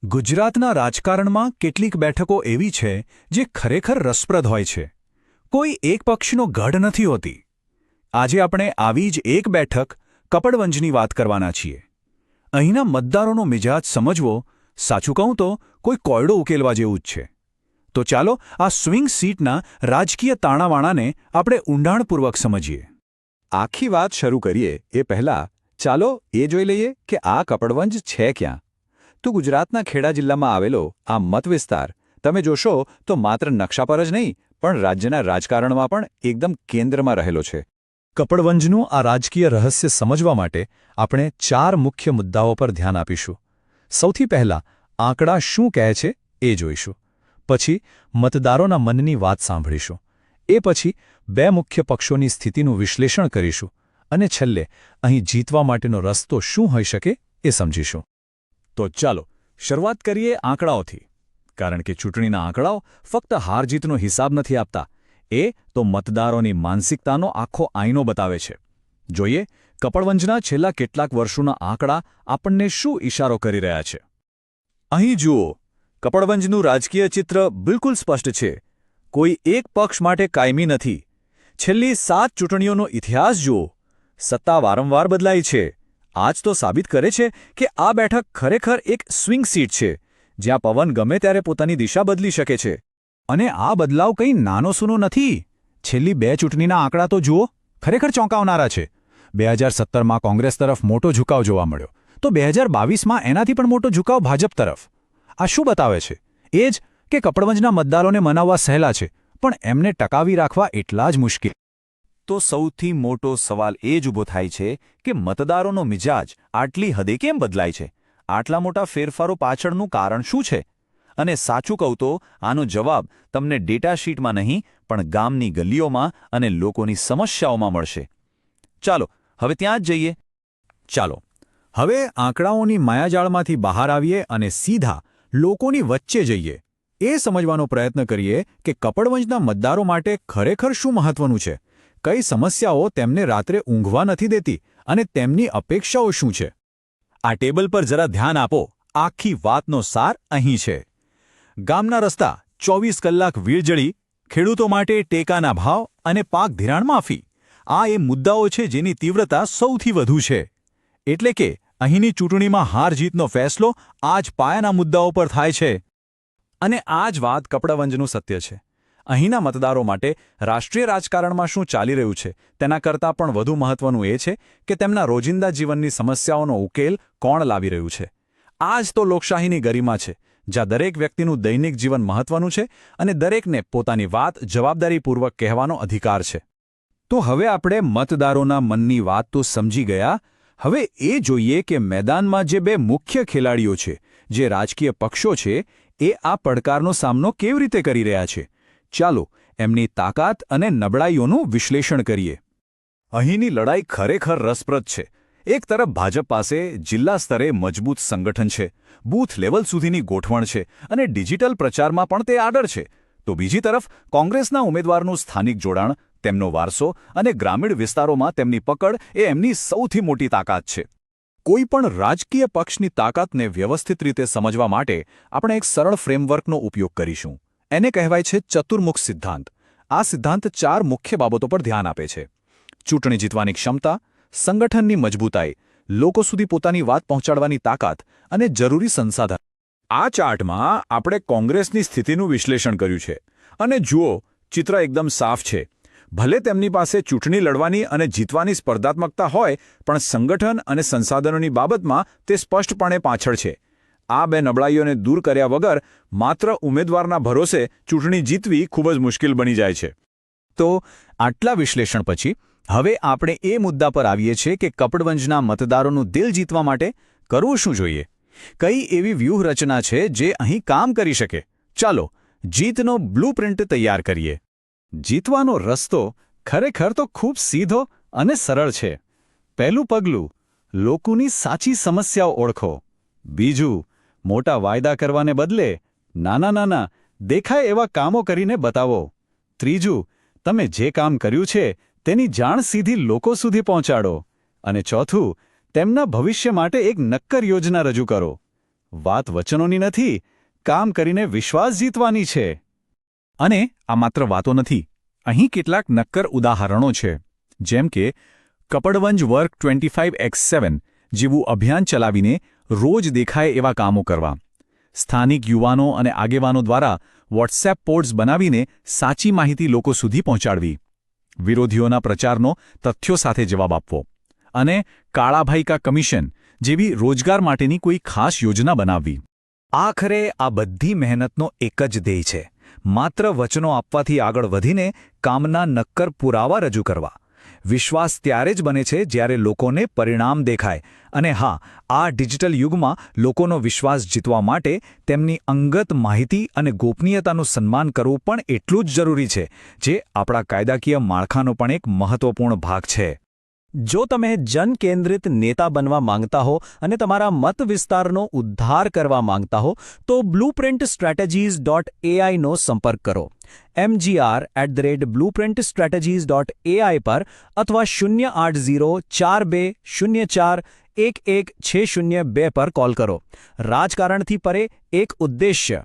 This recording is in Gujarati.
ગુજરાતના રાજકારણમાં કેટલીક બેઠકો એવી છે જે ખરેખર રસપ્રદ હોય છે. કોઈ એક પક્ષનો ગઢ નથી હોતી. આજે આપણે આવી જ એક બેઠક કપડવંજની વાત કરવાના છીએ. અહીંના મતદારોનો મિજાજ સમજવો, સાચું કહું તો કોઈ કોયડો ઉકેલવા જેવું જ છે. તો ચાલો આ સ્વિંગ સીટના રાજકીય તાણાવાણાને આપણે ઊંડાણપૂર્વક સમજીએ. આખી વાત શરૂ કરીએ એ પહેલાં ચાલો એ જોઈ લઈએ કે આ કપડવંજ છે ક્યાં. તો ગુજરાતના ખેડા જિલ્લામાં આવેલો આ મતવિસ્તાર તમે જોશો તો માત્ર નકશા પર જ નહીં પણ રાજ્યના રાજકારણમાં પણ એકદમ કેન્દ્રમાં રહેલો છે. કપડવંજનું આ રાજકીય રહસ્ય સમજવા માટે આપણે 4 મુખ્ય મુદ્દાઓ પર ધ્યાન આપીશું. સૌથી પહેલાં આંકડા શું કહે છે એ જોઈશું. પછી મતદારોના મનની વાત સાંભળીશું. એ પછી 2 મુખ્ય પક્ષોની સ્થિતિનું વિશ્લેષણ કરીશું. અને છેલ્લે અહીં જીતવા માટેનો રસ્તો શું હોઈ શકે એ સમજીશું. તો ચાલો શરૂઆત કરીએ આંકડાઓથી. કારણ કે ચૂંટણીના આંકડાઓ ફક્ત હાર-જીતનો હિસાબ નથી આપતા. એ તો મતદારોની માનસિકતાનો આખો આઈનો બતાવે છે. જોઈએ કપડવંજના છેલ્લા કેટલાક વર્ષોના આંકડા આપણને શું ઇશારો કરી રહ્યા છે. અહીં જુઓ, કપડવંજનું રાજકીય ચિત્ર બિલકુલ સ્પષ્ટ છે. કોઈ એક પક્ષ માટે કાયમી નથી. છેલ્લી 7 ચૂંટણીઓનો ઇતિહાસ જુઓ. સત્તા વારંવાર બદલાઈ છે. આ જ તો સાબિત કરે છે કે આ બેઠક ખરેખર એક સ્વિંગ સીટ છે, જ્યાં પવન ગમે ત્યારે પોતાની દિશા બદલી શકે છે. અને આ બદલાવ કંઈ નાનો સૂનો નથી. છેલ્લી 2 ચૂંટણીના આંકડા તો જુઓ, ખરેખર ચોંકાવનારા છે. 2017માં કોંગ્રેસ તરફ મોટો ઝુકાવ જોવા મળ્યો, તો 2022માં એનાથી પણ મોટો ઝુકાવ ભાજપ તરફ. આ શું બતાવે છે? એ જ કે કપડવંજના મતદારોને મનાવવા સહેલા છે, પણ એમને ટકાવી રાખવા એટલા જ મુશ્કેલ. તો સૌથી મોટો સવાલ એ જ ઊભો થાય છે કે મતદારોનો મિજાજ આટલી હદે કેમ બદલાય છે? આટલા મોટા ફેરફારો પાછળનું કારણ શું છે? અને સાચું કહું તો આનો જવાબ તમને ડેટાશીટમાં નહીં પણ ગામની ગલીઓમાં અને લોકોની સમસ્યાઓમાં મળશે. ચાલો હવે ત્યાં જ જઈએ. ચાલો હવે આંકડાઓની માયાજાળમાંથી બહાર આવીએ અને સીધા લોકોની વચ્ચે જઈએ. એ સમજવાનો પ્રયત્ન કરીએ કે કપડવંજના મતદારો માટે ખરેખર શું મહત્વનું છે. કઈ સમસ્યાઓ તેમને રાત્રે ઊંઘવા નથી દેતી અને તેમની અપેક્ષાઓ શું છે? આ ટેબલ પર જરા ધ્યાન આપો. આખી વાતનો સાર અહીં છે. ગામના રસ્તા 24 કલાક વીજળી, ખેડૂતો માટે ટેકાના ભાવ અને પાક ધિરાણ માફી. આ એ મુદ્દાઓ છે જેની તીવ્રતા સૌથી વધુ છે. એટલે કે અહીંની ચૂંટણીમાં હાર-જીતનો ફેસલો આ જ પાયાના મુદ્દાઓ પર થાય છે. અને આ જ વાત કપડવંજનું સત્ય છે. અહીંના મતદારો માટે રાષ્ટ્રીય રાજકારણમાં શું ચાલી રહ્યું છે તેના કરતાં પણ વધુ મહત્વનું એ છે કે તેમના રોજિંદા જીવનની સમસ્યાઓનો ઉકેલ કોણ લાવી રહ્યું છે. આ જ તો લોકશાહીની ગરિમા છે, જ્યાં દરેક વ્યક્તિનું દૈનિક જીવન મહત્વનું છે અને દરેકને પોતાની વાત જવાબદારીપૂર્વક કહેવાનો અધિકાર છે. તો હવે આપણે મતદારોના મનની વાત તો સમજી ગયા. હવે એ જોઈએ કે મેદાનમાં જે 2 મુખ્ય ખેલાડીઓ છે, જે રાજકીય પક્ષો છે, એ આ પડકારનો સામનો કેવી રીતે કરી રહ્યા છે. ચાલો એમની તાકાત અને નબળાઈઓનું વિશ્લેષણ કરીએ. અહીંની લડાઈ ખરેખર રસપ્રદ છે. એક તરફ ભાજપ પાસે જિલ્લા સ્તરે મજબૂત સંગઠન છે, બૂથ લેવલ સુધીની ગોઠવણ છે અને ડિજિટલ પ્રચારમાં પણ તે આગળ છે. તો બીજી તરફ કોંગ્રેસના ઉમેદવારનું સ્થાનિક જોડાણ, તેમનો વારસો અને ગ્રામીણ વિસ્તારોમાં તેમની પકડ એ એમની સૌથી મોટી તાકાત છે. કોઈ પણ રાજકીય પક્ષની તાકાતને વ્યવસ્થિત રીતે સમજવા માટે આપણે એક સરળ ફ્રેમવર્કનો ઉપયોગ કરીશું. એને કહેવાય છે ચતુર્મુખ સિદ્ધાંત. આ સિદ્ધાંત 4 મુખ્ય બાબતો પર ધ્યાન આપે છે. ચૂંટણી જીતવાની ક્ષમતા, સંગઠનની મજબૂતાઈ, લોકો સુધી પોતાની વાત પહોંચાડવાની તાકાત અને જરૂરી સંસાધન. આ ચાર્ટમાં આપણે કોંગ્રેસની સ્થિતિનું વિશ્લેષણ કર્યું છે. અને જુઓ, ચિત્ર એકદમ સાફ છે. ભલે તેમની પાસે ચૂંટણી લડવાની અને જીતવાની સ્પર્ધાત્મકતા હોય, પણ સંગઠન અને સંસાધનોની બાબતમાં તે સ્પષ્ટપણે પાછળ છે. આ 2 નબળાઈઓને દૂર કર્યા વગર માત્ર ઉમેદવારના ભરોસે ચૂંટણી જીતવી ખૂબ જ મુશ્કેલ બની જાય છે. તો આટલા વિશ્લેષણ પછી હવે આપણે એ મુદ્દા પર આવીએ છીએ કે કપડવંજના મતદારોનું દિલ જીતવા માટે કરવું શું જોઈએ? કઈ એવી વ્યૂહરચના છે જે અહીં કામ કરી શકે? ચાલો જીતનો બ્લૂપ્રિન્ટ તૈયાર કરીએ. જીતવાનો રસ્તો ખરેખર તો ખૂબ સીધો અને સરળ છે. પહેલું પગલું, લોકોની સાચી સમસ્યાઓ ઓળખો. બીજું, મોટા વાયદા કરવાને બદલે નાના દેખાય એવા કામો કરીને બતાવો. ત્રીજું, તમે જે કામ કર્યું છે તેની જાણ સીધી લોકો સુધી પહોંચાડો. અને ચોથું, તેમના ભવિષ્ય માટે એક નક્કર યોજના રજૂ કરો. વાત વચનોની નથી, કામ કરીને વિશ્વાસ જીતવાની છે. અને આ માત્ર વાતો નથી. અહીં કેટલાક નક્કર ઉદાહરણો છે. જેમ કે કપડવંજ વર્ક 25x7 જેવું અભિયાન ચલાવીને રોજ દેખાય એવા કામો કરવા. સ્થાનિક યુવાનો અને આગેવાનો દ્વારા વોટ્સએપ પોસ્ટ્સ બનાવીને સાચી માહિતી લોકો સુધી પહોંચાડવી. વિરોધીઓના પ્રચારનો તથ્યો સાથે જવાબ આપવો. અને કાળાભાઈ કા કમિશન જેવી રોજગાર માટેની કોઈ ખાસ યોજના બનાવવી. આખરે આ બધી મહેનતનો એક જ ધ્યેય છે, માત્ર વચનો આપવાથી આગળ વધીને કામના નક્કર પુરાવા રજૂ કરવા. વિશ્વાસ ત્યારે જ બને છે જ્યારે લોકોને પરિણામ દેખાય. અને હા, આ ડિજિટલ યુગમાં લોકોનો વિશ્વાસ જીતવા માટે તેમની અંગત માહિતી અને ગોપનીયતાનું સન્માન કરવું પણ એટલું જ જરૂરી છે, જે આપણા કાયદાકીય માળખાનો પણ એક મહત્વપૂર્ણ ભાગ છે. જો તમે જનકેન્દ્રિત નેતા બનવા માંગતા હો અને તમારા મત વિસ્તારનો ઉદ્ધાર કરવા માંગતા હો, તો blueprintstrategies.ai નો સંપર્ક કરો. mgr@blueprintstrategies.ai પર અથવા 0804204110602 પર કોલ કરો. રાજકારણથી પરે એક ઉદ્દેશ્ય,